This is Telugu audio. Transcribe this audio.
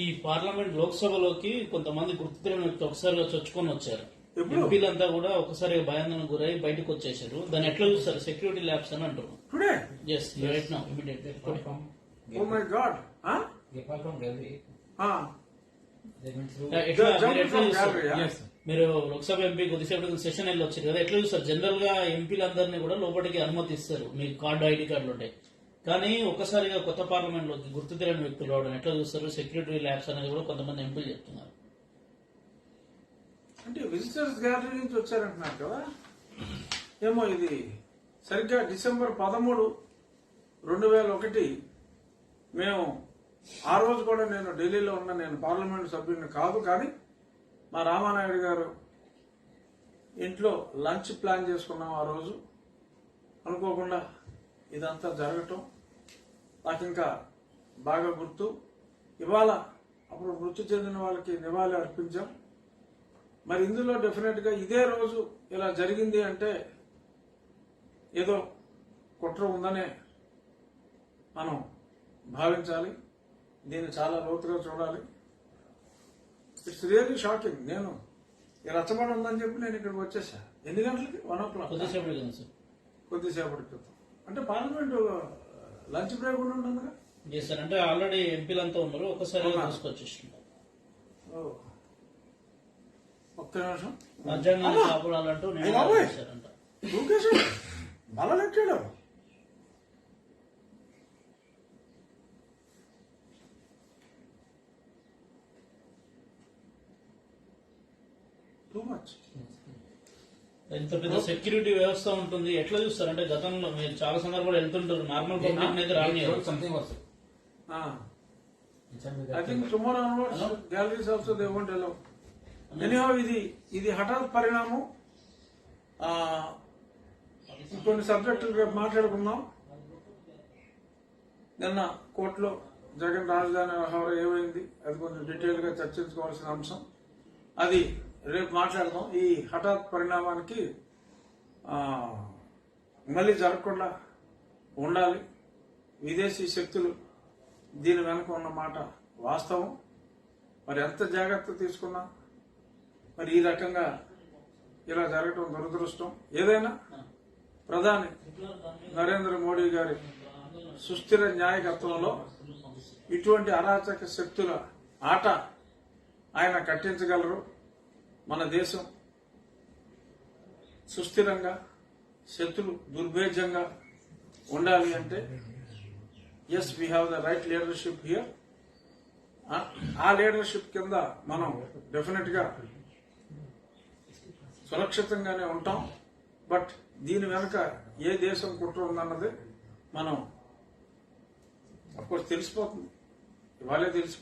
ఈ పార్లమెంట్ లోక్సభలోకి కొంతమంది గుర్తున్న వ్యక్తి ఒకసారిగా చొచ్చుకొని వచ్చారు. ఎంపీలంతా కూడా ఒకసారి భయాందోళనకు గురై బయటకు వచ్చేసారు. దాన్ని ఎట్లా చూస్తారు? సెక్యూరిటీ ల్యాబ్స్ అని అంటారు. Today? Yes, right now, immediately. Oh my God. Huh? Gopal from Gallery. They went through. ఎట్లా Jump మీరు ఎట్లా from చూస్తారు? gallery, yeah? Yes. మీరు లోక్సభ ఎంపీ కొద్దిసేపు సెషన్ వెళ్ళి వచ్చారు కదా, ఎట్లా చూస్తారు? జనరల్ గా ఎంపీలందరినీ కూడా లోపలికి అనుమతిస్తారు, మీకు కార్డు ఐడి కార్డులు ఉంటాయి. కానీ ఒక్కసారిగా కొత్త పార్లమెంట్ లోకి గుర్తు తెలియని వ్యక్తులు రావడం ఎట్లా చూస్తారు? సెక్యూరిటీ ల్యాబ్స్ అనేది కూడా కొంతమంది ఎంపీలు చెప్తున్నారు. అంటే విజిటర్స్ గ్యాలరీ నుంచి వచ్చారంటున్నారు కదా. ఏమో ఇది సరిగ్గా డిసెంబర్ 13, 2001 మేము ఆ రోజు కూడా నేను ఢిల్లీలో ఉన్న, నేను పార్లమెంట్ సభ్యుడిని కాదు, కానీ మా రామానాయుడు గారు ఇంట్లో లంచ్ ప్లాన్ చేసుకున్నాం. ఆ రోజు అనుకోకుండా ఇదంతా జరగటం నాకు ఇంకా బాగా గుర్తు. ఇవాళ అప్పుడు మృతి చెందిన వాళ్ళకి నివాళి అర్పించాం. మరి ఇందులో డెఫినెట్ గా ఇదే రోజు ఇలా జరిగింది అంటే ఏదో కుట్ర ఉందనే మనం భావించాలి. దీన్ని చాలా లోతుగా చూడాలి. It's really shocking. నేను ఈ రచ్చబండ ఉందని చెప్పి నేను ఇక్కడికి వచ్చేసా. ఎన్ని గంటలకి? 1 o'clock. కొద్దిసేపటి కదా సార్? కొద్దిసేపటి క్రితం. అంటే పార్లమెంట్ లంచ్ బ్రేక్ కూడా ఉంటుందిగా. చేశారు అంటే ఆల్రెడీ ఎంపీలంతా ఉన్నారు, ఒకసారి తీసుకొచ్చేస్తున్నారు. ఒక్క నిమిషం. రాజ్యాంగాన్ని కాపాడాలంటూ నినాదాలు చేశారంట. అలా లెక్కాడు. Too much. ఇంత పెద్ద సెక్యూరిటీ వ్యవస్థ ఉంటుంది, ఎట్లా చూస్తారు? అంటే గతంలో మీరు చాలా సందర్భాలు వెళ్తుంటారు, నార్మల్ పబ్లిక్ అయితే రాని. Something also. I think tomorrow onwards galleries also they won't allow. Anyhow, ఇది హఠాత్ పరిణామం. కొన్ని సబ్జెక్టులు రేపు మాట్లాడుకుందాం. నిన్న కోర్టులో జగన్ రాజధాని వ్యవహారం ఏమైంది, అది కొంచెం డీటెయిల్ గా చర్చించుకోవాల్సిన అంశం. అది రేపు మాట్లాడదాం. ఈ హఠాత్ పరిణామానికి మళ్ళీ జరగకుండా ఉండాలి. విదేశీ శక్తులు దీని వెనక ఉన్న మాట వాస్తవం. మరి ఎంత జాగ్రత్త తీసుకున్నా మరి ఈ రకంగా ఇలా జరగటం దురదృష్టం. ఏదైనా ప్రధాని నరేంద్ర మోడీ గారి సుస్థిర నాయకత్వంలో ఇటువంటి అరాచక శక్తుల ఆట ఆయన కట్టించగలరు. మన దేశం సుస్థిరంగా, శత్రులు దుర్భేద్యంగా ఉండాలి అంటే as we have the right leadership here. ఆ లీడర్షిప్ కింద మనం డెఫినెట్ గా సురక్షితంగానే ఉంటాం. బట్ దీని వెనుక ఏ దేశం కుట్ర ఉందన్నది మనం అఫ్కోర్స్ తెలిసిపోతుంది, ఇవాళే తెలిసిపోతుంది.